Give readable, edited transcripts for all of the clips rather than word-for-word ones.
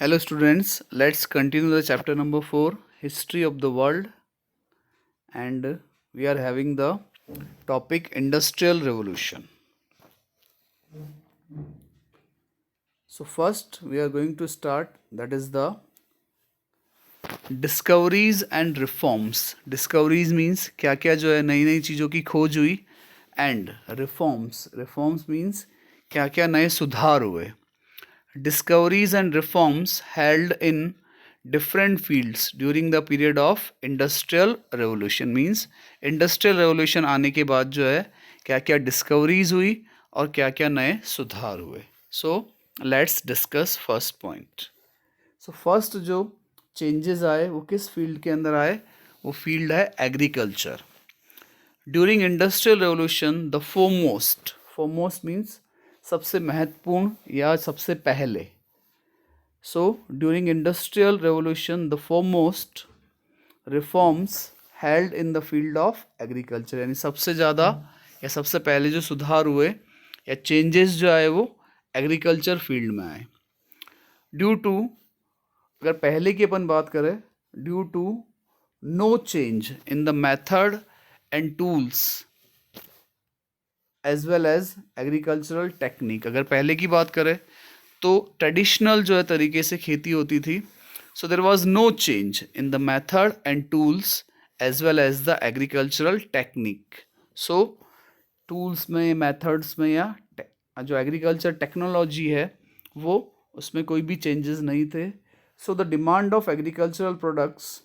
Hello students, let's continue the chapter number 4, History of the World, and we are having the topic Industrial Revolution. So first we are going to start, that is the discoveries and reforms. Discoveries means क्या क्या जो है नई नई चीज़ों की खोज हुई, and reforms means क्या क्या नए सुधार हुए. Discoveries and reforms held in different fields during the period of industrial revolution means industrial revolution आने के बाद जो है क्या क्या discoveries हुई और क्या क्या नए सुधार हुए. So let's discuss first point. So first जो changes आए वो किस field के अंदर आए, वो field है agriculture. During industrial revolution the foremost means सबसे महत्वपूर्ण या सबसे पहले. So during industrial revolution the foremost reforms held in the field of agriculture, यानी सबसे ज़्यादा या सबसे पहले जो सुधार हुए या चेंजेस जो आए वो एग्रीकल्चर फील्ड में आए. ड्यू टू, अगर पहले की अपन बात करें, due to no change in the method and tools as well as agricultural technique. अगर पहले की बात करें तो ट्रेडिशनल जो है तरीके से खेती होती थी. So there was no change in the method and tools as well as the agricultural technique. So tools में, मेथड्स में या जो एग्रीकल्चर टेक्नोलॉजी है वो उसमें कोई भी चेंजेस नहीं थे. So the demand of agricultural products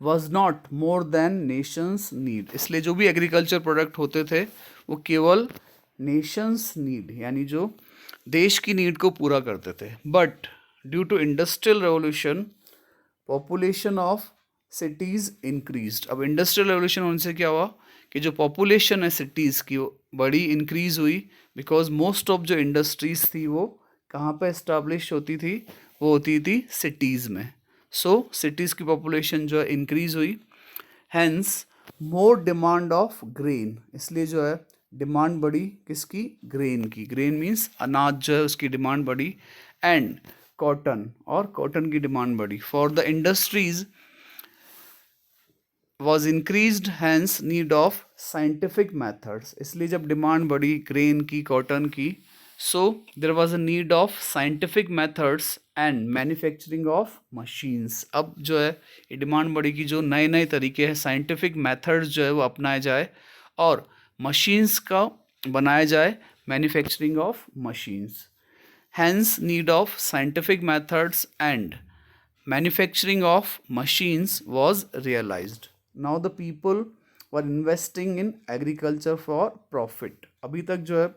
was not more than Nations need. इसलिए जो भी एग्रीकल्चर प्रोडक्ट होते थे वो केवल नेशंस नीड यानी जो देश की नीड को पूरा करते थे. But due to industrial revolution population of cities increased. अब इंडस्ट्रियल रेवोल्यूशन होने से क्या हुआ कि जो पॉपुलेशन है सिटीज़ की वो बड़ी इंक्रीज़ हुई, बिकॉज मोस्ट ऑफ जो इंडस्ट्रीज़ थी वो कहाँ पे इस्टाब्लिश होती थी, वो होती थी सिटीज़ में. सो सिटीज़ की पॉपुलेशन जो है इंक्रीज़ हुई. Hence more demand of grain, इसलिए जो है डिमांड बढ़ी किसकी, ग्रेन की. ग्रेन मीन्स अनाज जो है उसकी डिमांड बढ़ी. एंड कॉटन, और कॉटन की डिमांड बढ़ी. For the industries was increased hence need of scientific methods. इसलिए जब डिमांड बढ़ी ग्रेन की, कॉटन की, so there was a need of scientific methods and manufacturing of machines. अब जो है ये डिमांड बढ़ी कि जो नए नए तरीके हैं, साइंटिफिक मैथड्स जो है वो अपनाए जाए और मशीन्स का बनाया जाए, manufacturing of machines. Hence need of scientific methods and manufacturing of machines was realized. Now the people were investing in agriculture for profit. अभी तक जो है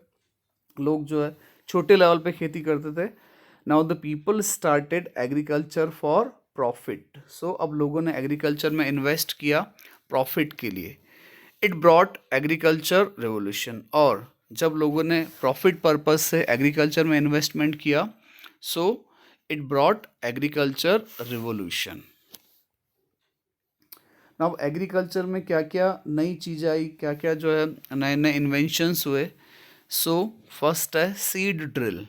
लोग जो है छोटे लेवल पे खेती करते थे. Now the people started agriculture for profit. So अब लोगों ने एग्रीकल्चर में इन्वेस्ट किया प्रॉफिट के लिए. It brought agriculture revolution. और जब लोगों ने प्रॉफिट पर्पज से एग्रीकल्चर में इन्वेस्टमेंट किया, so it brought agriculture revolution. Now agriculture में क्या क्या नई चीज़ आई, क्या क्या जो है नए नए इन्वेंशंस हुए. सो फर्स्ट है seed drill.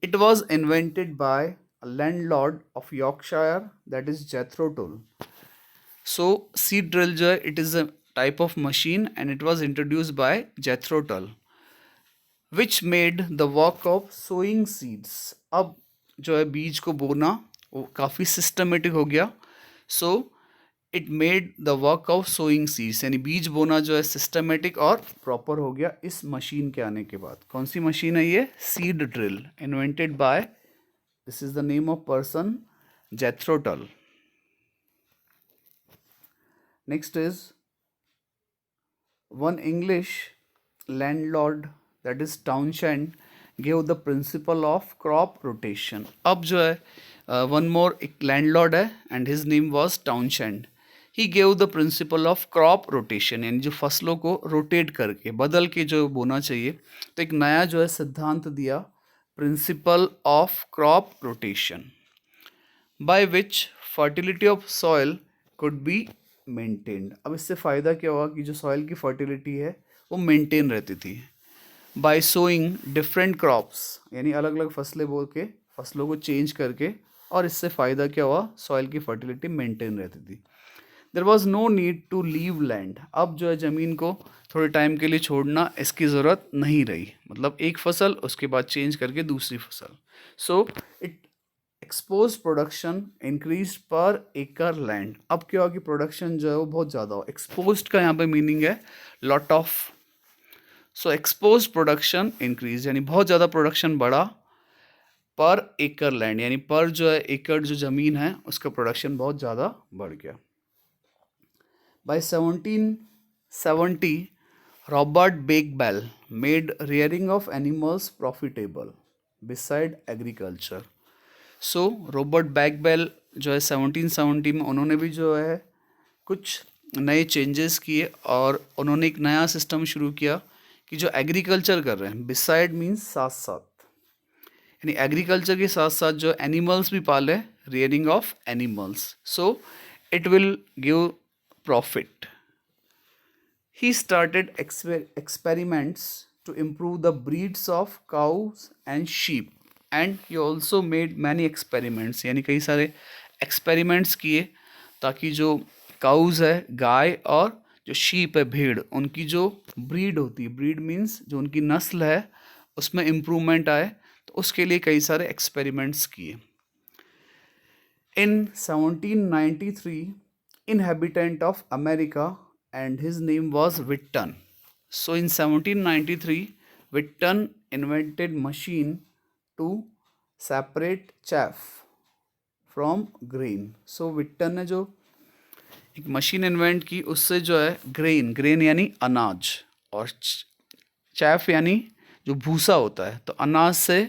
It was invented by landlord of Yorkshire, that is Jethro Tull. So seed drill जो है it is a type of machine and it was introduced by Jethro Tull which made the work of sowing seeds. अब जो है बीज को बोना वो काफ़ी सिस्टमेटिक हो गया. So it made the work of sowing seeds, यानी बीज बोना जो है सिस्टमेटिक और प्रॉपर हो गया इस मशीन के आने के बाद. कौन सी मशीन है ये, seed drill, invented by, this is the name of person, जेथरो tool. Next is one English landlord, that is Townshend, gave the principle of crop rotation. अब जो है वन मोर एक लैंडलॉर्ड है and his name was Townshend. He gave the principle of crop rotation, यानी जो फसलों को rotate करके बदल के जो बोना चाहिए. तो एक नया जो है सिद्धांत दिया, principle of crop rotation, by which fertility of soil could be maintained. अब इससे फ़ायदा क्या हुआ कि जो सॉइल की फर्टिलिटी है वो मेंटेन रहती थी. बाय सोइंग डिफरेंट क्रॉप्स, यानी अलग अलग फसलें बो के फसलों को चेंज करके, और इससे फ़ायदा क्या हुआ, सॉइल की फर्टिलिटी मेंटेन रहती थी। There was no need to leave land, अब जो है ज़मीन को थोड़े टाइम के लिए छोड़ना इसकी ज़रूरत नहीं रही, मतलब एक फसल उसके बाद चेंज करके दूसरी फसल। So it expose production increase पर एकड़ लैंड। अब क्या हुआ कि प्रोडक्शन जो है वो बहुत ज़्यादा हो, एक्सपोज का यहाँ पे मीनिंग है lot of. So expose production increase यानी बहुत ज़्यादा प्रोडक्शन बढ़ा पर एकड़ लैंड, यानी पर जो है एकड़ जो ज़मीन है उसका प्रोडक्शन बहुत ज़्यादा बढ़ गया। By 1770, Robert Bakewell made rearing of animals profitable beside agriculture. So, Robert Bakewell जो है 1770 में उन्होंने भी जो है कुछ नए चेंजेस किए और उन्होंने एक नया सिस्टम शुरू किया कि जो एग्रीकल्चर कर रहे हैं, बिसाइड मीन्स साथ साथ, यानी एग्रीकल्चर के साथ साथ जो एनिमल्स भी पाले, rearing of animals, so it will give profit. He started experiments to improve the breeds of cows and sheep, and he also made many experiments, यानी कई सारे experiments किए ताकि जो cows है गाय और जो sheep है भेड़, उनकी जो breed होती है, breed means जो उनकी नस्ल है उसमें improvement आए, तो उसके लिए कई सारे experiments किए। In 1793, inhabitant of America and his name was Whitton. So in 1793, Whitton invented machine to separate chaff from grain. So Whitton ने जो एक मशीन इन्वेंट की उससे जो है ग्रेन यानी अनाज और चैफ यानी जो भूसा होता है, तो अनाज से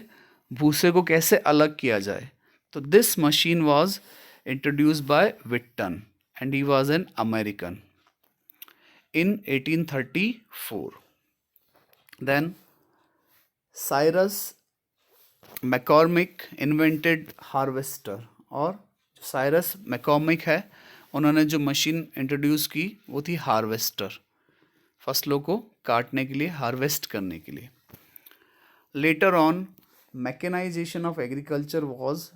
भूसे को कैसे अलग किया जाए, तो this machine was introduced by Whitney and he was an American in 1834. Then Cyrus McCormick invented harvester, और साइरस मैकॉर्मिक है उन्होंने जो मशीन इंट्रोड्यूस की वो थी हार्वेस्टर, फसलों को काटने के लिए, हार्वेस्ट करने के लिए। Later on mechanisation of agriculture was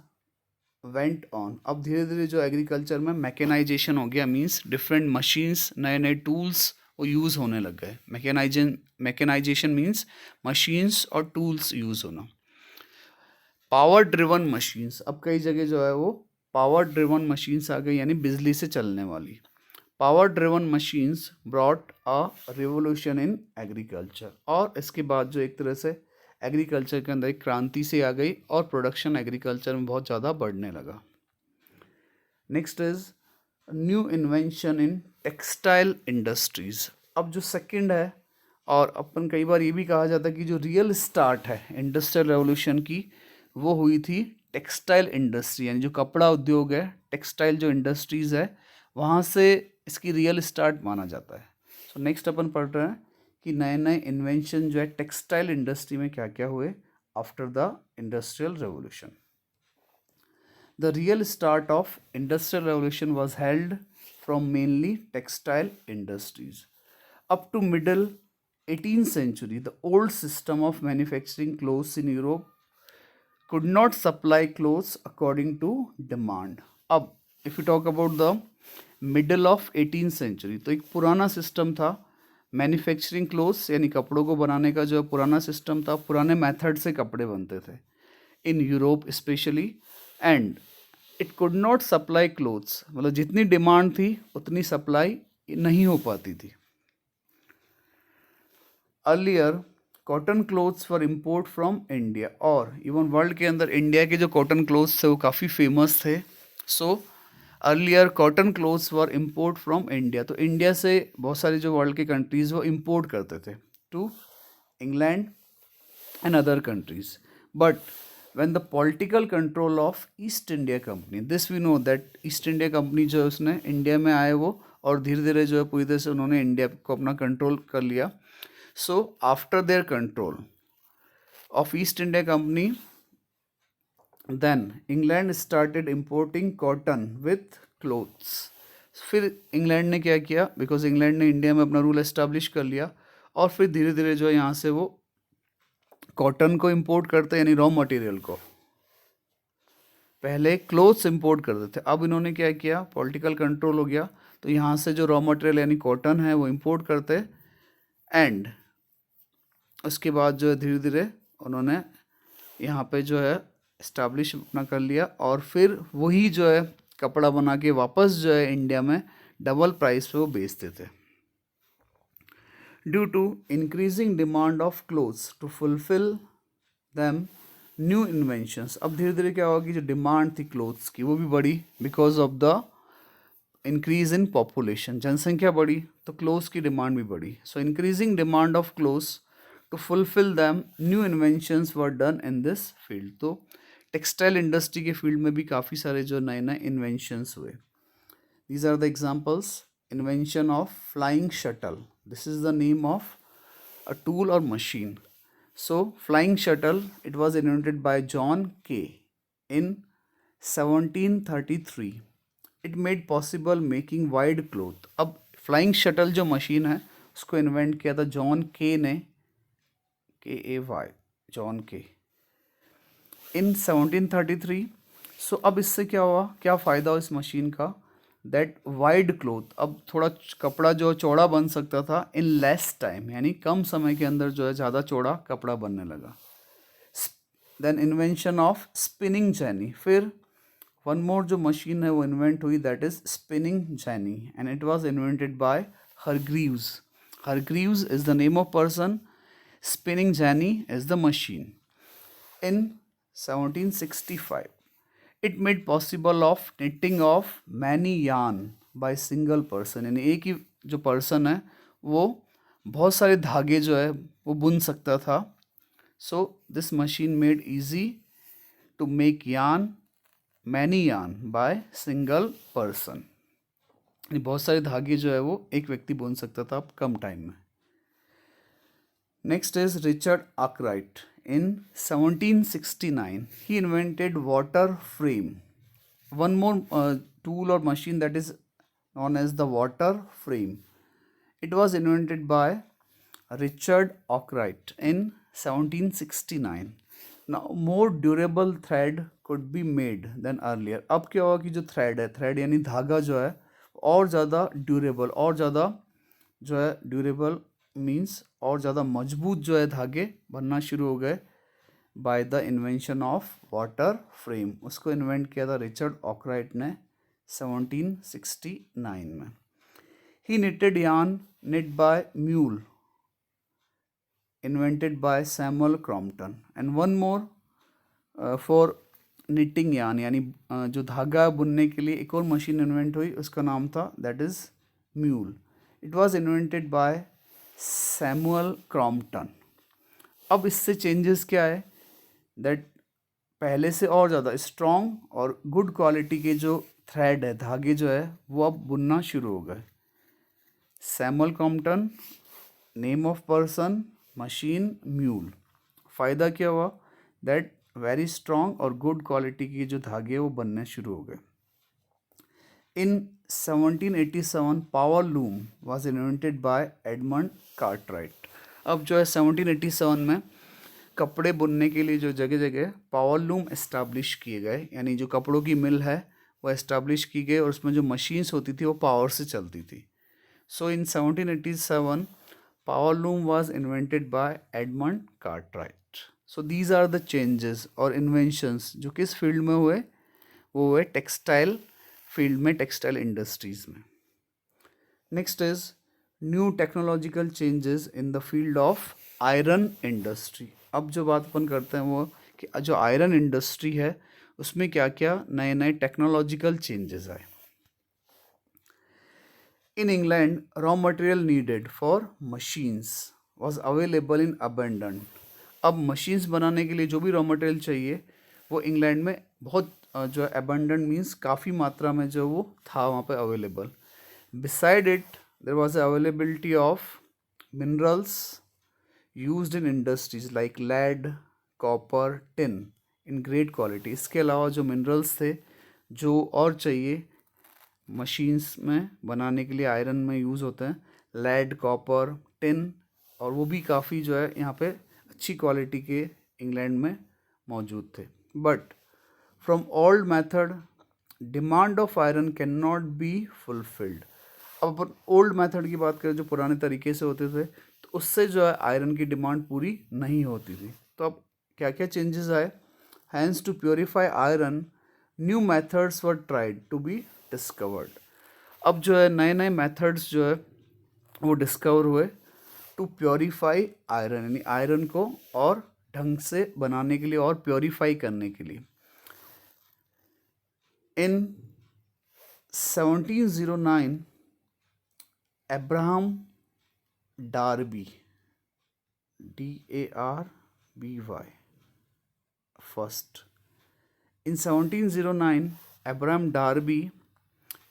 went on, अब धीरे धीरे जो एग्रीकल्चर में मैकेनाइजेशन हो गया, मींस डिफरेंट मशीन्स, नए नए टूल्स वो यूज़ होने लग गए। मैकेनाइजेशन मींस मशीन्स और टूल्स यूज़ होना। पावर ड्रिवन मशीन्स, अब कई जगह जो है वो पावर ड्रिवन मशीन्स आ गई, यानी बिजली से चलने वाली। Power driven machines brought a revolution in agriculture, और इसके बाद जो एक तरह से एग्रीकल्चर के अंदर एक क्रांति से आ गई और प्रोडक्शन एग्रीकल्चर में बहुत ज़्यादा बढ़ने लगा। Next is new invention in textile industries. अब जो सेकंड है, और अपन कई बार ये भी कहा जाता है कि जो रियल स्टार्ट है इंडस्ट्रियल रेवोल्यूशन की वो हुई थी टेक्सटाइल इंडस्ट्री, यानी जो कपड़ा उद्योग है, टेक्सटाइल जो इंडस्ट्रीज़ है वहाँ से इसकी रियल स्टार्ट माना जाता है। सो नेक्स्ट अपन पढ़ रहे हैं कि नए नए इन्वेंशन जो है टेक्सटाइल इंडस्ट्री में क्या क्या हुए after the industrial revolution. The real start of industrial revolution was held from mainly textile industries. Up to middle 18th century, the old system of manufacturing clothes in Europe could not supply clothes according to demand. अब if you talk about the middle of 18th century, तो एक पुराना system था manufacturing clothes, यानी कपड़ों को बनाने का जो पुराना सिस्टम था, पुराने मेथड से कपड़े बनते थे in Europe specially, and it could not supply clothes, मतलब जितनी डिमांड थी उतनी सप्लाई नहीं हो पाती थी। Earlier cotton clothes for import from India, और इवन वर्ल्ड के अंदर इंडिया के जो कॉटन क्लोथ्स थे वो काफ़ी फेमस थे। So earlier cotton clothes were import from India, तो इंडिया से बहुत सारी जो वर्ल्ड के कंट्रीज़ वो इम्पोर्ट करते थे to England and other countries. But when the political control of East India Company, this we know that East India Company जो है उसने इंडिया में आए वो, और धीरे धीरे जो है पूरी तरह से उन्होंने इंडिया को अपना कंट्रोल कर लिया। So after their control of East India Company, then England started importing cotton with clothes. फिर इंग्लैंड ने क्या किया, बिकॉज इंग्लैंड ने इंडिया में अपना रूल एस्टेब्लिश कर लिया, और फिर धीरे धीरे जो है यहाँ से वो कॉटन को इंपोर्ट करते, यानी रॉ मटेरियल को, पहले क्लोथ्स इंपोर्ट करते थे, अब इन्होंने क्या किया, पॉलिटिकल कंट्रोल हो गया, तो यहाँ से जो रॉ मटेरियल यानी कॉटन है वो इंपोर्ट करते, एंड उसके बाद जो है धीरे धीरे उन्होंने यहाँ पे जो है इस्टेब्लिश अपना कर लिया, और फिर वही जो है कपड़ा बना के वापस जो है इंडिया में डबल प्राइस पे वो बेचते थे। Due to increasing demand of clothes to fulfil them new inventions, अब धीरे धीरे क्या होगा कि जो डिमांड थी क्लोथ्स की वो भी बढ़ी, because of the increase in population, जनसंख्या बढ़ी तो क्लोथ्स की डिमांड भी बढ़ी। So increasing demand of clothes to fulfil them new inventions were done in this field, तो टेक्सटाइल इंडस्ट्री के फील्ड में भी काफ़ी सारे जो नए नए इन्वेंशंस हुए। These are the examples. Invention of flying shuttle. This is the name of a tool or machine. So flying shuttle, it was invented by John Kay in 1733. It made possible making wide cloth. अब flying shuttle जो machine है उसको invent किया था John के ने, Kay, John के, इन 1733। सो अब इससे क्या हुआ, क्या फ़ायदा हुआ इस मशीन का, दैट वाइड क्लोथ, अब थोड़ा कपड़ा जो चौड़ा बन सकता था इन लेस टाइम, यानी कम समय के अंदर जो है ज़्यादा चौड़ा कपड़ा बनने लगा। Then invention of spinning jenny, फिर वन मोर जो मशीन है वो इन्वेंट हुई, that is spinning jenny, and it was invented by Hargreaves. Hargreaves is the name of person, spinning jenny is the machine. In 1765 it made possible of knitting of many yarn by single person, यानी एक ही जो person है वो बहुत सारे धागे जो है वो बुन सकता था। So this machine made easy to make yarn, many yarn by single person, यानी बहुत सारे धागे जो है वो एक व्यक्ति बुन सकता था कम टाइम में। Next is Richard Arkwright. In 1769, he invented water frame. One more tool or machine that is known as the water frame. It was invented by Richard Arkwright in 1769. Now, more durable thread could be made than earlier. अब क्या होगा कि जो thread है, thread यानी धागा जो है और ज़्यादा ड्यूरेबल, और ज़्यादा जो है ड्यूरेबल मीन्स और ज़्यादा मजबूत जो है धागे बनना शुरू हो गए by the invention of water frame. उसको इन्वेंट किया था रिचर्ड आर्कराइट ने 1769 में। He knitted yarn knit by mule, invented by Samuel Crompton, and one more for knitting yarn, यानी जो धागा बुनने के लिए एक और मशीन इन्वेंट हुई, उसका नाम था that is mule. It was invented by Samuel Crompton. अब इससे चेंजेस क्या है, दैट पहले से और ज़्यादा स्ट्रॉन्ग और गुड क्वालिटी के जो थ्रेड है, धागे जो है वो अब बुनना शुरू हो गए। Samuel Crompton, name of person, machine mule. फ़ायदा क्या हुआ, दैट वेरी स्ट्रॉन्ग और गुड क्वालिटी की जो धागे वो बनने शुरू हो गए। इन 1787 power loom was invented by Edmund Cartwright. अब जो है 1787 में कपड़े बुनने के लिए जो जगह जगह पावर लूम इस्टेब्लिश किए गए, यानी जो कपड़ों की मिल है वो इस्टेब्लिश की गई, और उसमें जो मशीन्स होती थी वो पावर से चलती थी। So in 1787 power loom was invented by Edmund Cartwright. So these are the changes और इन्वेंशंस जो किस फील्ड में हुए, वो हुए टेक्सटाइल फील्ड में, टेक्सटाइल इंडस्ट्रीज में। Next is new technological changes in the field of iron industry. अब जो बात अपन करते हैं वो कि जो आयरन इंडस्ट्री है उसमें क्या क्या नए नए टेक्नोलॉजिकल चेंजेस आए। In England raw material needed for machines was available in abundant. अब मशीन्स बनाने के लिए जो भी रॉ मटेरियल चाहिए वो इंग्लैंड में बहुत जो है अबेंडेंट मीन्स काफ़ी मात्रा में जो वो था वहाँ पे available. Beside it there was availability of minerals used in industries like lead, copper, tin in great quality. इसके अलावा जो मिनरल्स थे जो और चाहिए मशीन्स में बनाने के लिए आयरन में यूज़ होते हैं, लेड, कॉपर, टिन, और वो भी काफ़ी जो है यहाँ पे अच्छी क्वालिटी के इंग्लैंड में मौजूद थे। But from old method demand of iron can not be fulfilled. अब अपन ओल्ड मेथड की बात करें, जो पुराने तरीके से होते थे, तो उससे जो है आयरन की डिमांड पूरी नहीं होती थी। तो अब क्या क्या चेंजेस आए? Hence to purify iron new methods were tried to be discovered. अब जो है नए नए मेथड्स जो है वो डिस्कवर हुए टू प्योरीफाई आयरन, यानी आयरन को और ढंग से बनाने के लिए और प्योरीफाई करने के लिए। इन 1709 Abraham Derby, DARBY, first. In 1709, Abraham Darby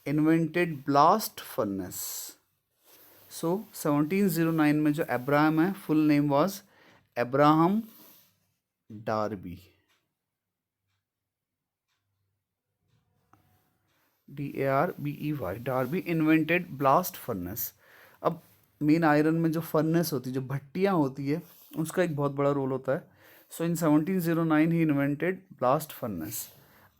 invented blast furnace. So 1709 में जो अब्राहम है, full name was Abraham Derby, DARBEY, Derby invented blast furnace. अब मेन आयरन में जो फर्नेस होती है, जो भट्टियाँ होती है, उसका एक बहुत बड़ा रोल होता है। सो इन 1709 ही इन्वेंटेड ब्लास्ट फर्नेस।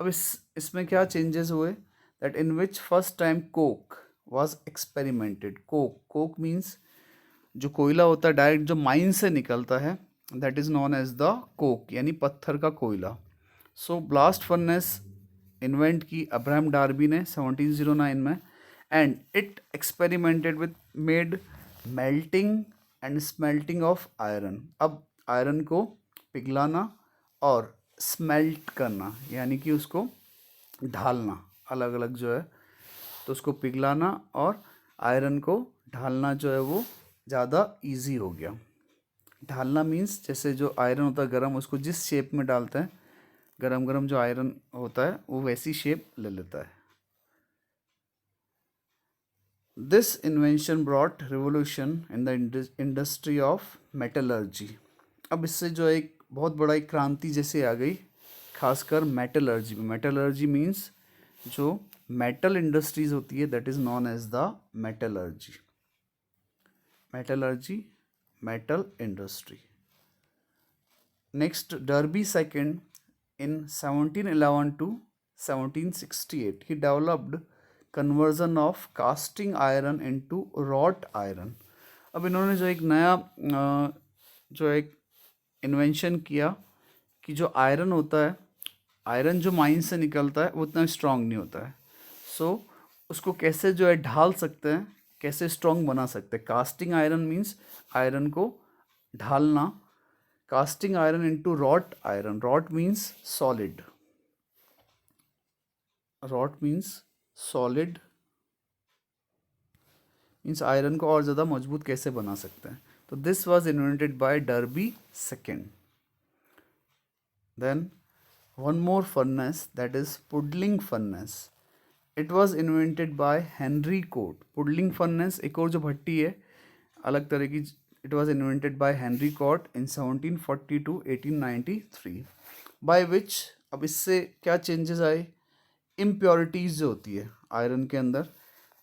अब इसमें क्या चेंजेस हुए? That in which first time Coke was experimented. Coke means जो कोयला होता है डायरेक्ट जो माइन से निकलता है, that is known as the coke, यानी पत्थर का कोयला। सो ब्लास्ट फर्नेस इन्वेंट की अब्राहम डार्बी ने 1709 में, and it experimented with made melting and smelting of iron. अब आयरन को पिघलाना और स्मेल्ट करना, यानी कि उसको ढालना, अलग अलग जो है, तो उसको पिघलाना और आयरन को ढालना जो है वो ज़्यादा इजी हो गया। ढालना मीन्स जैसे जो आयरन होता है गरम, उसको जिस शेप में डालते हैं, गरम गरम जो आयरन होता है वो वैसी शेप ले लेता है। This invention brought revolution in the industry of metallurgy. अब इससे जो एक बहुत बड़ा एक क्रांति जैसे आ गई, खासकर मेटलर्जी में। मेटलर्जी मीन्स जो मेटल इंडस्ट्रीज होती है, that is known as the metallurgy. Metallurgy, metal industry. Next, Darby second in 1711 to 1768 he developed conversion of casting iron into wrought iron। अब इन्होंने जो एक नया जो एक इन्वेंशन किया कि जो आयरन होता है, आयरन जो माइन से निकलता है वो उतना स्ट्रांग नहीं होता है। सो उसको कैसे जो है ढाल सकते हैं, कैसे स्ट्रांग बना सकते हैं। कास्टिंग आयरन मीन्स आयरन को ढालना। casting iron into wrought iron, wrought means solid, wrought means solid means iron को और ज़्यादा मजबूत कैसे बना सकते हैं। तो this was invented by Darby second. Then one more furnace, that is puddling furnace. It was invented by Henry Cort. Puddling furnace एक और जो भट्टी है अलग तरह की, it was invented by Henry Cort in 1740 to 1893, by which, अब इससे क्या चेंजेस आए? इम्प्योरिटीज़ जो होती है आयरन के अंदर,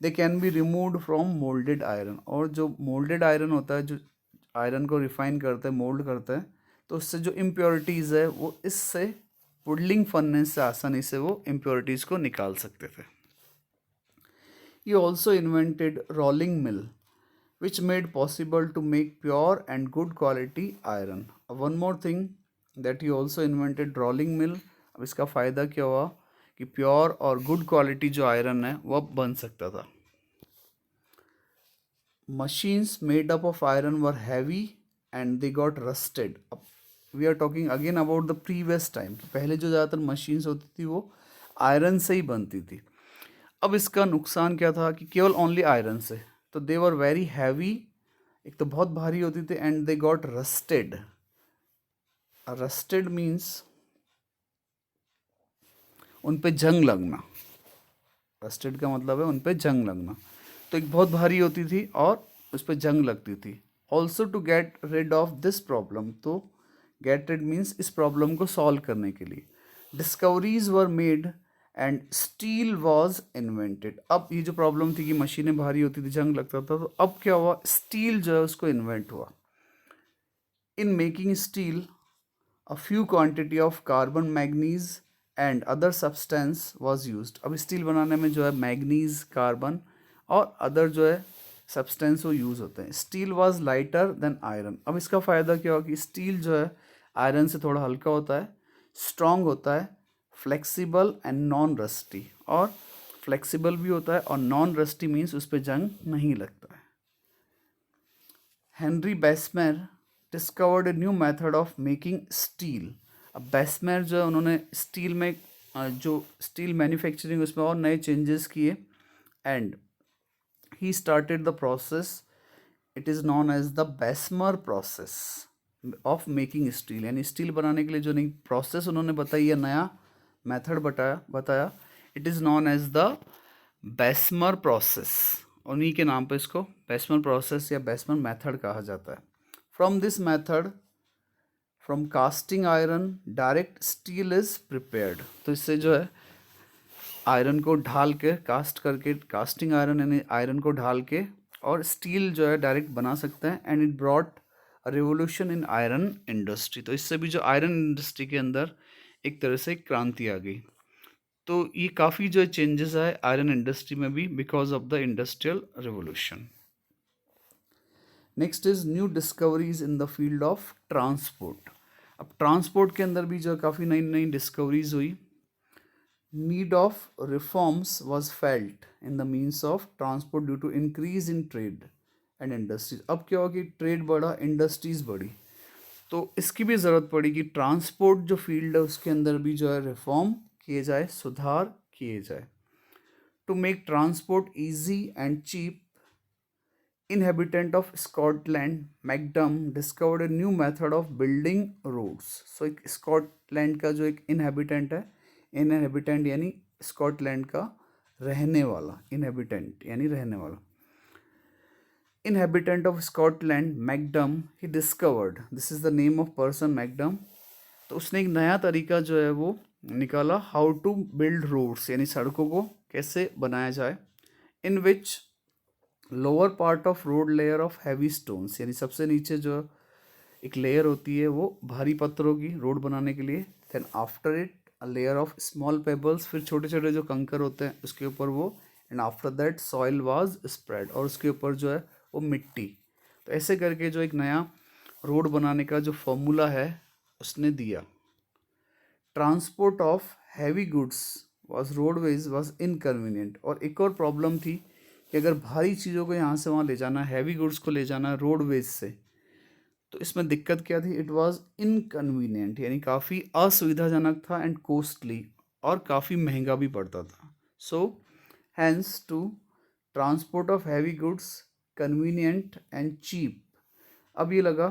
they can be removed from moulded iron. और जो मोल्डेड आयरन होता है, जो आयरन को रिफाइन करता है, मोल्ड करता है, तो उससे जो इम्प्योरिटीज़ है वो इससे पुडलिंग फर्नेस से आसानी से वो इम्प्योरिटीज़ को निकाल सकते थे। He also invented rolling mill, which made possible to make pure and good quality iron. One more thing that he also invented rolling mill. अब इसका फ़ायदा क्या हुआ कि प्योर और गुड क्वालिटी जो आयरन है वो अब बन सकता था। Machines made up of iron were heavy and they got rusted. अब we are talking again about the previous time, पहले जो ज़्यादातर मशीन्स होती थी वो आयरन से ही बनती थी। अब इसका नुकसान क्या था कि केवल ओनली आयरन से, तो दे वर वेरी हैवी, एक तो बहुत भारी होती थी, and they got rusted. Rusted means उन पे जंग लगना। रस्टेड का मतलब है उन पे जंग लगना। तो एक बहुत भारी होती थी और उस पर जंग लगती थी। Also to get rid of this problem, तो गेट रिड मीन्स इस प्रॉब्लम को सॉल्व करने के लिए discoveries were made and steel was invented. अब ये जो प्रॉब्लम थी कि मशीनें भारी होती थी, जंग लगता था, तो अब क्या हुआ? स्टील जो है उसको इन्वेंट हुआ। In making steel a few quantity of carbon manganese and other substance was used. अब स्टील बनाने में जो है मैग्नीज, कार्बन और अदर जो है सब्सटेंस वो यूज़ होते हैं। Steel was lighter than iron. अब इसका फ़ायदा क्या होगा कि स्टील जो है आयरन से थोड़ा हल्का होता है, स्ट्रॉन्ग होता है, फ्लेक्सिबल एंड नॉन रस्टी। और फ्लेक्सिबल भी होता है और नॉन रस्टी मीन्स उस पर जंग नहीं लगता है। Henry Bessemer discovered a new method of making steel. अब बेस्मेर जो है उन्होंने स्टील में जो स्टील मैन्युफैक्चरिंग उसमें और नए चेंजेस किए and he started the process, it is known as the Bessemer process of making steel। यानी स्टील बनाने के लिए जो नई प्रोसेस उन्होंने बताई है, नया मेथड बताया it is known as the Bessemer process. उन्हीं के नाम पे इसको बेस्मर प्रोसेस या बेस्मर मेथड कहा जाता है। From this method, from casting iron direct steel is prepared. तो इससे जो है आयरन को ढाल के कास्ट करके, कास्टिंग आयरन यानी आयरन को ढाल के और स्टील जो है डायरेक्ट बना सकते हैं। And it brought a revolution in iron industry. तो इससे भी जो आयरन इंडस्ट्री के अंदर एक तरह से क्रांति आ गई। तो ये काफ़ी जो है चेंजेस आए आयरन इंडस्ट्री में भी because of the industrial revolution. Next is new discoveries in the field of transport. अब ट्रांसपोर्ट के अंदर भी जो काफ़ी नई नई डिस्कवरीज हुई। Need of reforms was felt in the means of transport due to increase in trade and industries। अब क्या हुआ कि ट्रेड बढ़ा, इंडस्ट्रीज बढ़ी, तो इसकी भी ज़रूरत पड़ी कि ट्रांसपोर्ट जो फील्ड है उसके अंदर भी जो है रिफॉर्म किए जाए, सुधार किए जाए। To make transport easy and cheap, inhabitant of Scotland McAdam discovered a new method of building roads. So एक स्कॉटलैंड का जो एक इनहेबिटेंट है, इनहेबिटेंट यानी स्कॉटलैंड का रहने वाला, इनहेबिटेंट यानी रहने वाला, inhabitant of Scotland McAdam he discovered, this is the name of person McAdam. तो उसने एक नया तरीका जो है वो निकाला, हाउ टू बिल्ड रोड्स यानी सड़कों को कैसे बनाया जाए। In which lower part of road layer of heavy stones, यानी सबसे नीचे जो एक लेयर होती है वो भारी पत्थरों की रोड बनाने के लिए। Then after it a layer of small pebbles, फिर छोटे छोटे जो कंकर होते हैं उसके ऊपर वो, and after that soil was spread, और उसके ऊपर जो है वो मिट्टी। तो ऐसे करके जो एक नया रोड बनाने का जो फॉर्मूला है उसने दिया। Transport of heavy goods was roadways was inconvenient. और एक और प्रॉब्लम थी कि अगर भारी चीज़ों को यहाँ से वहाँ ले जाना, हैवी गुड्स को ले जाना रोडवेज से, तो इसमें दिक्कत क्या थी, इट वाज इनकन्वीनियंट यानी काफ़ी असुविधाजनक था, एंड कॉस्टली और काफ़ी महंगा भी पड़ता था। So hence to transport of heavy goods convenient and cheap. अब ये लगा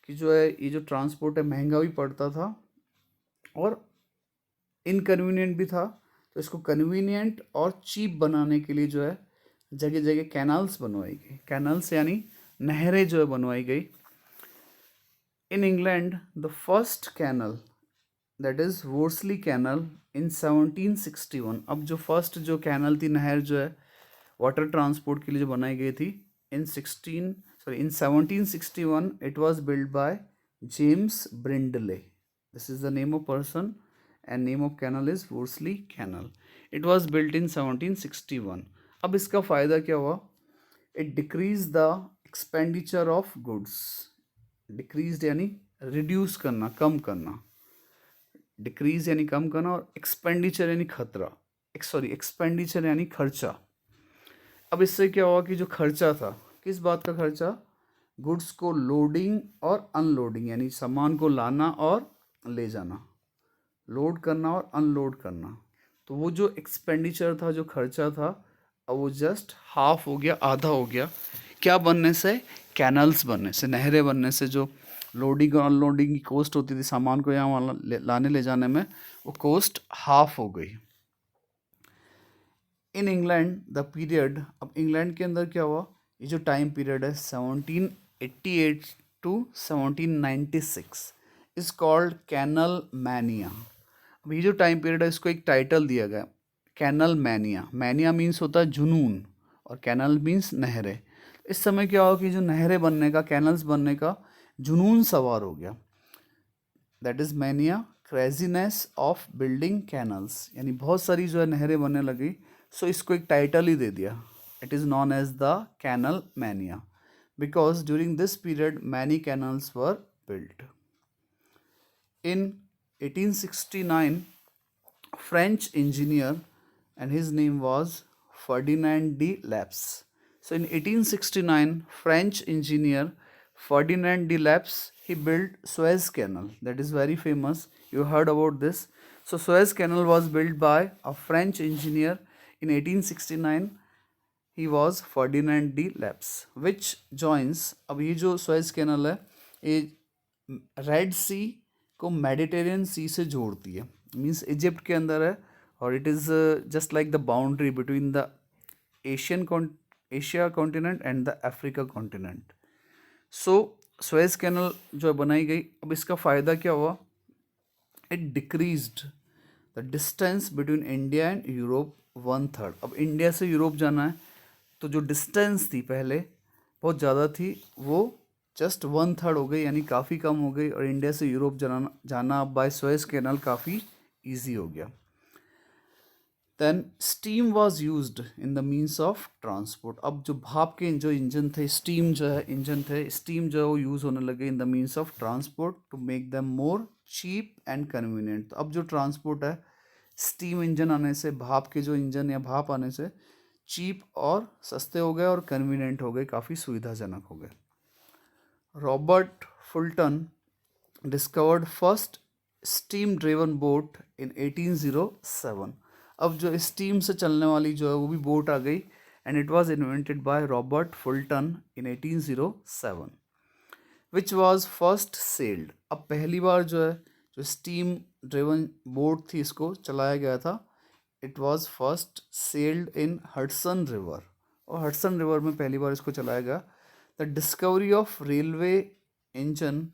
कि जो है ये जो ट्रांसपोर्ट है महंगा भी पड़ता था और इनकन्वीनियंट भी था, तो इसको कन्वीनियंट और चीप बनाने के लिए जो है जगह जगह कैनाल्स बनवाई गई। कैनाल्स यानी नहरें जो है बनवाई गई। In England the first canal that is Worsley canal in 1761। अब जो फर्स्ट जो कैनल थी, नहर जो है वाटर ट्रांसपोर्ट के लिए जो बनाई गई थी, in 1761 it was build by James Brindley. This is the name of person and name of canal is Worsley canal. It was built in 1761। अब इसका फ़ायदा क्या हुआ, it decrease the expenditure of goods. Decrease यानी reduce करना, कम करना, decrease यानी कम करना, और एक्सपेंडिचर यानी खतरा, एक्सपेंडिचर यानी खर्चा। अब इससे क्या हुआ कि जो खर्चा था, किस बात का खर्चा, गुड्स को लोडिंग और अनलोडिंग यानी सामान को लाना और ले जाना, लोड करना और अनलोड करना, तो वो जो एक्सपेंडिचर था, जो खर्चा था, अब वो जस्ट हाफ हो गया, आधा हो गया। क्या बनने से, कैनल्स बनने से, नहरें बनने से। जो लोडिंग और अनलोडिंग की कॉस्ट होती थी सामान को यहाँ वहाँ लाने ले जाने में, वो कॉस्ट हाफ हो गई। इन इंग्लैंड द पीरियड, अब इंग्लैंड के अंदर क्या हुआ, ये जो टाइम पीरियड है 1788 to 1796 is called canal mania. अब ये जो टाइम पीरियड है इसको एक टाइटल दिया गया, कैनल मैनिया। मैनिया मीन्स होता है जुनून और कैनल मीन्स नहरें। इस समय क्या हुआ कि जो नहरें बनने का, कैनल्स बनने का जुनून सवार हो गया, that is mania craziness of building canals, यानी बहुत सारी जो है नहरें बनने लगी, सो इसको एक टाइटल ही दे दिया, it is known as the canal mania, because during this period many canals were built. In 1869, French engineer, and his name was Ferdinand de Lesseps. So in 1869, French engineer Ferdinand de Lesseps, he built Suez Canal. That is very famous. You heard about this. So Suez Canal was built by a French engineer in 1869. He was Ferdinand de Lesseps, which joins. अब ये जो Suez Canal है, ये red सी को Mediterranean सी से जोड़ती है, means Egypt के अंदर है, और it is just like the boundary between the Asia continent and the Africa continent. So Suez canal जो बनाई गई, अब इसका फ़ायदा क्या हुआ, it decreased the distance between India and Europe 1/3. अब इंडिया से यूरोप जाना है, तो जो डिस्टेंस थी पहले बहुत ज़्यादा थी, वो जस्ट 1/3 हो गई, यानी काफ़ी कम हो गई, और इंडिया से यूरोप जाना अब बाय सुएज कैनल काफ़ी ईजी हो गया. Then steam was used in the means of transport. अब जो भाप के जो इंजन थे, स्टीम जो है इंजन थे, स्टीम जो है वो यूज़ होने लगे in the means of transport to make them more cheap and convenient. तो अब जो ट्रांसपोर्ट है, स्टीम इंजन आने से, भाप के जो इंजन या भाप आने से चीप और सस्ते हो गए और कन्वीनियंट हो गए, काफ़ी सुविधाजनक हो गए. Robert Fulton discovered first steam driven boat in 1807. अब जो स्टीम से चलने वाली जो है वो भी बोट आ गई, and it was invented by Robert Fulton in 1807, which was first sailed. अब पहली बार जो है जो स्टीम ड्रिवन बोट थी, इसको चलाया गया था, it was first sailed in Hudson river, और हडसन रिवर में पहली बार इसको चलाया गया. The discovery of railway engine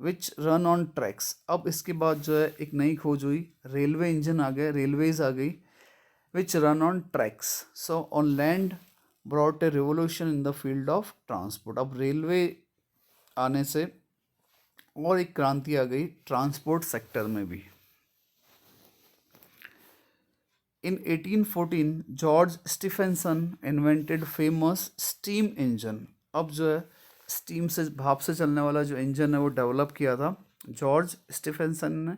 which run on tracks. अब इसके बाद जो है एक नई खोज हुई, रेलवे इंजन आ गए, रेलवेज आ गई, विच run on tracks. So on land brought a revolution in the field of transport. अब रेलवे आने से और एक क्रांति आ गई ट्रांसपोर्ट सेक्टर में भी. In 1814, George Stephenson invented famous steam engine. अब जो है स्टीम से, भाप से चलने वाला जो इंजन है वो डेवलप किया था जॉर्ज स्टीफेंसन ने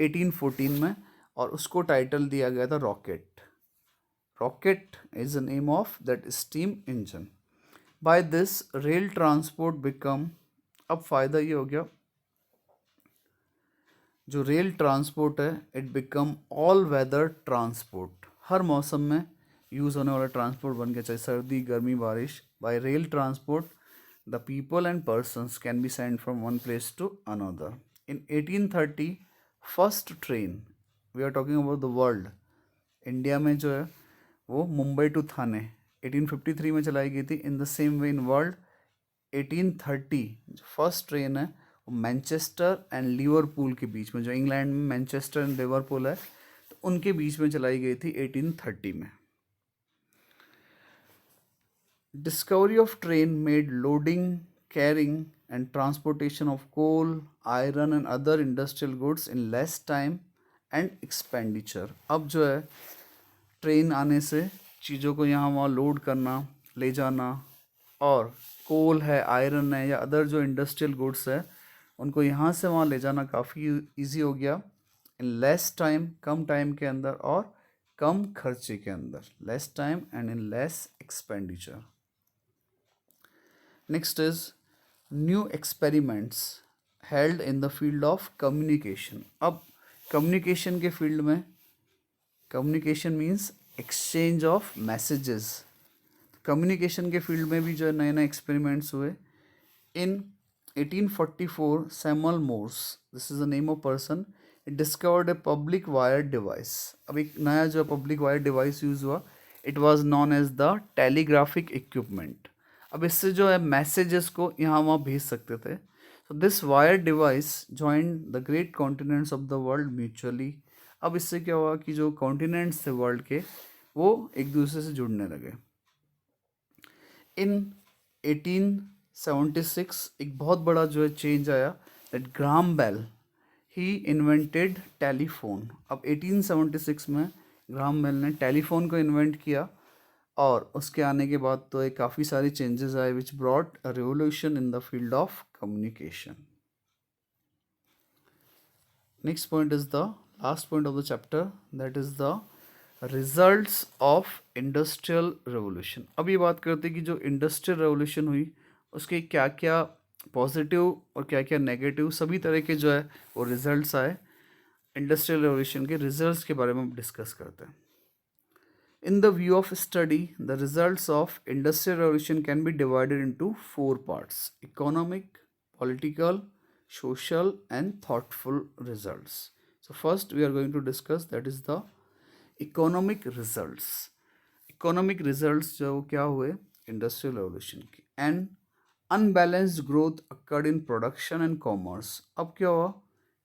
1814 में, और उसको टाइटल दिया गया था rocket. Rocket is the name of that steam engine. By this rail transport become. अब फ़ायदा ये हो गया, जो रेल ट्रांसपोर्ट है, it become all weather transport. हर मौसम में यूज़ होने वाला ट्रांसपोर्ट बन गया, चाहे सर्दी, गर्मी, बारिश. Bye rail transport the people and persons can be sent from one place to another. In 1830, first train, we are talking about the world, India में जो है वो मुंबई टू थाने 1853 में चलाई गई थी. In the same way in world 1830 जो first train है वो मैनचेस्टर एंड लिवरपूल के बीच में, जो इंग्लैंड में मैनचेस्टर एंड लिवरपूल है, तो उनके बीच में चलाई गई थी 1830 में. Discovery of train made loading, carrying and transportation of coal, iron and other industrial goods in less time and expenditure. अब जो है ट्रेन आने से चीज़ों को यहाँ वहाँ लोड करना, ले जाना, और कोल है, आयरन है, या अदर जो इंडस्ट्रियल गुड्स है, उनको यहाँ से वहाँ ले जाना काफ़ी इजी हो गया. In less time, come time के अंदर, और कम खर्चे के अंदर. Less time and in less expenditure. Next is new experiments held in the field of communication. अब communication के field में, communication means exchange of messages. communication के field में भी जो है नए नए experiments हुए. In 1844, Samuel Morse, this is the name of person, it discovered a public wire device. अब एक नया जो public wire device use हुआ, it was known as the telegraphic equipment. अब इससे जो है मैसेजेस को यहाँ वहाँ भेज सकते थे. So this wire device join the great continents of the world mutually. अब इससे क्या हुआ कि जो कॉन्टिनेंट्स थे वर्ल्ड के, वो एक दूसरे से जुड़ने लगे. इन 1876 एक बहुत बड़ा जो है चेंज आया, that Graham Bell, he invented telephone. अब 1876 में ग्राहम बेल ने टेलीफोन को इन्वेंट किया और उसके आने के बाद तो एक काफ़ी सारी चेंजेस आए which brought a revolution in the field of communication. Next point is the last point of the chapter, that is the results of industrial revolution। अब ये बात करते हैं कि जो इंडस्ट्रियल रेवोल्यूशन हुई उसके क्या क्या पॉजिटिव और क्या क्या नेगेटिव सभी तरह के जो है वो रिजल्ट्स आए। इंडस्ट्रियल रेवोल्यूशन के रिजल्ट्स के बारे में हम डिस्कस करते हैं। In the view of study, the results of industrial revolution can be divided into 4 parts: economic, political, social and thoughtful results. So first we are going to discuss, that is the economic results। economic results जो क्या हुए industrial revolution की। and unbalanced growth occurred in production and commerce। अब क्या हुआ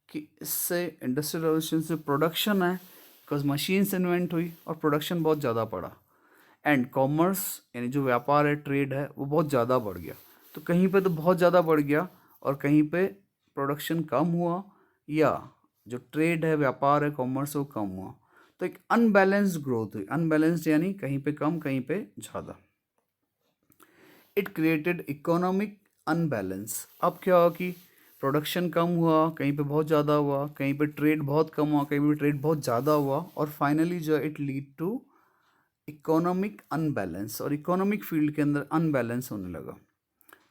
कि इससे industrial revolution से प्रोडक्शन है बिकॉज मशीन्स इन्वेंट हुई और प्रोडक्शन बहुत ज़्यादा पड़ा, एंड कॉमर्स यानी जो व्यापार है, ट्रेड है, वो बहुत ज़्यादा बढ़ गया। तो कहीं पे तो बहुत ज़्यादा बढ़ गया और कहीं पे प्रोडक्शन कम हुआ, या जो ट्रेड है, व्यापार है, कॉमर्स, वो कम हुआ। तो एक अनबैलेंस्ड ग्रोथ हुई। अनबैलेंस्ड यानी कहीं पे कम कहीं पे ज़्यादा। It created economic unbalance. अब क्या हुआ कि प्रोडक्शन कम हुआ, कहीं पे बहुत ज़्यादा हुआ, कहीं पे ट्रेड बहुत कम हुआ, कहीं पे ट्रेड बहुत ज़्यादा हुआ, और फाइनली जो है it lead to economic unbalance, और इकोनॉमिक फील्ड के अंदर अनबैलेंस होने लगा।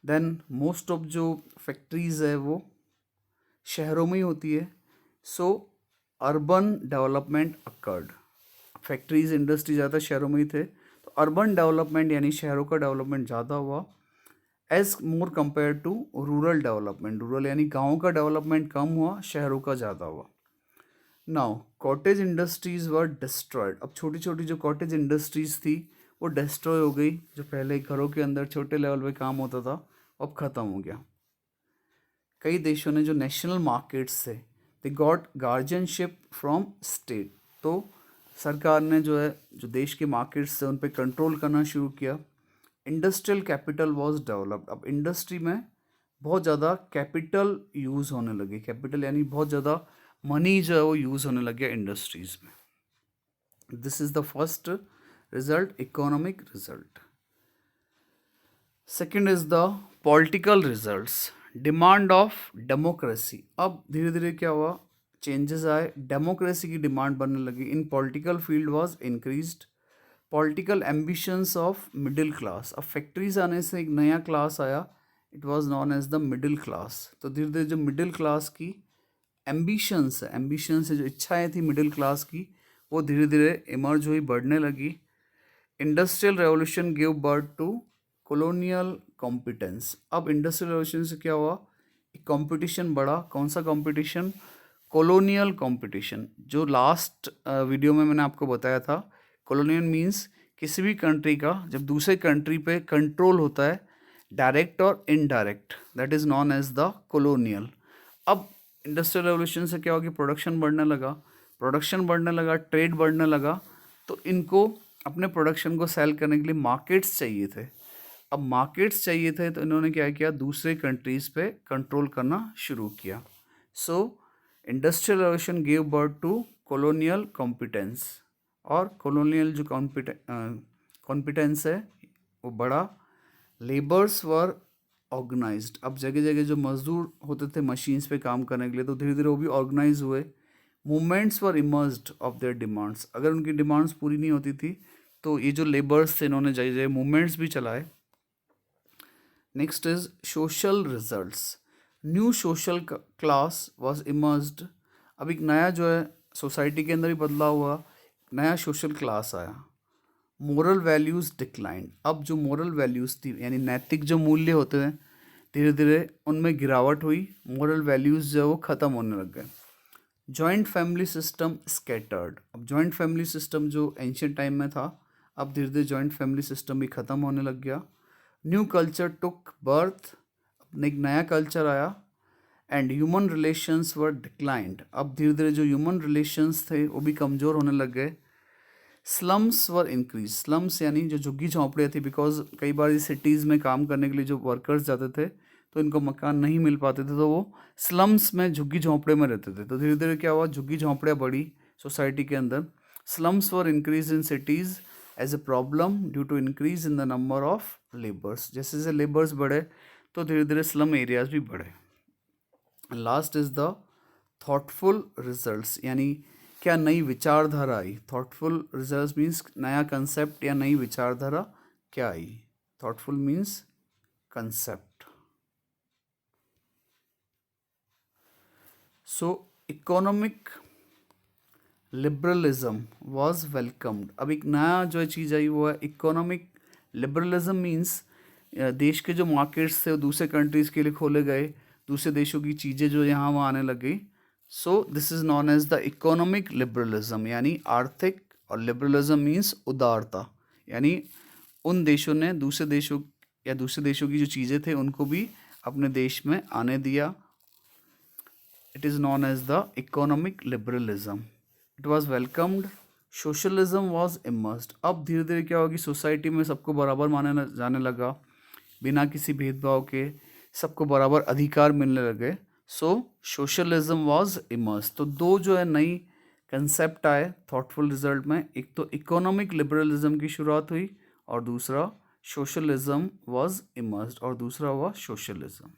देन मोस्ट ऑफ जो फैक्ट्रीज़ है वो शहरों में ही होती है, so urban development occurred. Factories industry ज़्यादा शहरों में ही थे, तो अर्बन डेवलपमेंट यानी शहरों का डेवलपमेंट ज़्यादा हुआ as more compare to rural development. Rural यानी गाँव का डेवलपमेंट कम हुआ, शहरों का ज़्यादा हुआ। Now cottage industries were destroyed. अब छोटी छोटी जो कॉटेज इंडस्ट्रीज थी वो डिस्ट्रॉय हो गई। जो पहले घरों के अंदर छोटे लेवल पे काम होता था अब ख़त्म हो गया। कई देशों ने जो नेशनल मार्केट्स थे they got guardianship from state. तो सरकार ने जो है जो देश के मार्केट्स थे उन पे कंट्रोल करना शुरू किया। Industrial capital was developed. अब इंडस्ट्री में बहुत ज़्यादा कैपिटल यूज़ होने लगे। कैपिटल यानी बहुत ज़्यादा मनी जो है वो यूज़ होने लग गया इंडस्ट्रीज़ में। This is the first result, economic result. Second is the political results, demand of democracy. अब धीरे धीरे क्या हुआ, चेंजेस आए, डेमोक्रेसी की डिमांड बनने लगी। In political field was increased political ambitions of middle class. अब फैक्ट्रीज आने से एक नया क्लास आया, it was known as the middle class. तो धीरे धीरे जो मिडिल क्लास की एम्बिशंस है, जो इच्छाएं थी मिडिल क्लास की, वो धीरे धीरे इमर्ज हुई, बढ़ने लगी। Industrial revolution give birth to colonial competence. अब इंडस्ट्रियल रेवोल्यूशन से क्या हुआ, एक कंपटीशन बढ़ा। कौन सा कंपटीशन, कॉलोनियल कंपटीशन। जो लास्ट वीडियो में मैंने आपको बताया था, कॉलोनियल मीन्स किसी भी कंट्री का जब दूसरे कंट्री पे कंट्रोल होता है, डायरेक्ट और indirect, that is known as the colonial. अब इंडस्ट्रियल रेवोल्यूशन से क्या हो कि प्रोडक्शन बढ़ने लगा, ट्रेड बढ़ने लगा, तो इनको अपने प्रोडक्शन को सेल करने के लिए मार्केट्स चाहिए थे। अब मार्केट्स चाहिए थे तो इन्होंने क्या किया, दूसरे कंट्रीज़ पे कंट्रोल करना शुरू किया। सो industrial revolution give birth to colonial competence, और कॉलोनियल जो कॉम्पिटेंस है वो बड़ा। Labours were organised. अब जगह जगह जो मजदूर होते थे मशीन्स पे काम करने के लिए, तो धीरे धीरे वो भी ऑर्गेनाइज हुए। Movements were emerged of their demands. अगर उनकी डिमांड्स पूरी नहीं होती थी तो ये जो लेबर्स थे इन्होंने जगह जगह मूवमेंट्स भी चलाए। Next is social results, new social class was emerged. अब एक नया जो है सोसाइटी के अंदर ही बदलाव हुआ, नया सोशल क्लास आया। Moral values decline. अब जो मोरल वैल्यूज़ थी यानी नैतिक जो मूल्य होते हैं, धीरे धीरे उनमें गिरावट हुई। मोरल वैल्यूज़ जो है वो ख़त्म होने लग गए। Joint family system scattered. अब जॉइंट फैमिली सिस्टम जो एंशियंट टाइम में था, अब धीरे धीरे जॉइंट फैमिली सिस्टम भी ख़त्म होने लग गया। न्यू कल्चर टुक बर्थ। अपने एक नया कल्चर आया। And human relations were declined. अब धीरे धीरे जो ह्यूमन रिलेशंस थे वो भी कमज़ोर होने लग गए। Slums were increase. स्लम्स यानी जो झुग्गी झोंपड़ियाँ थी, बिकॉज कई बार सिटीज़ में काम करने के लिए जो वर्कर्स जाते थे तो इनको मकान नहीं मिल पाते थे, तो वो स्लम्स में झुग्गी झोंपड़े में रहते थे। तो धीरे धीरे क्या हुआ, झुग्गी झोंपड़ियाँ बढ़ी सोसाइटी के अंदर। Slums were increase in cities as a problem due to increase in the number of labours. जैसे जैसे लेबर्स बढ़े तो धीरे धीरे स्लम एरियाज भी बढ़े। Last is the thoughtful results, यानी क्या नई विचारधारा आई। थॉटफुल रिजल्ट्स मीन्स नया कंसेप्ट या नई विचारधारा क्या आई। Thoughtful means concept. So economic liberalism was welcomed. अब एक नया जो चीज़ आई वो है इकोनॉमिक लिबरलिज्म। मीन्स देश के जो मार्केट्स थे वो दूसरे कंट्रीज़ के लिए खोले गए, दूसरे देशों की चीज़ें जो यहाँ वहाँ आने लग गई। So this is known as the economic liberalism, यानी आर्थिक, और लिबरलिज्म मीन्स उदारता, यानी उन देशों ने दूसरे देशों या दूसरे देशों की जो चीज़ें थे उनको भी अपने देश में आने दिया। It is known as the economic liberalism. It was welcomed. Socialism was immersed. अब धीरे धीरे क्या होगी, सोसाइटी में सबको बराबर माने जाने लगा, बिना किसी भेदभाव के सबको बराबर अधिकार मिलने लगे। सो सोशलिज्म वॉज इमर्स। तो दो जो है नई कंसेप्ट आए थॉटफुल रिजल्ट में, एक तो इकोनॉमिक लिबरलिज्म की शुरुआत हुई और दूसरा सोशलिज्म वॉज इमर्स्ड और दूसरा हुआ सोशलिज्म।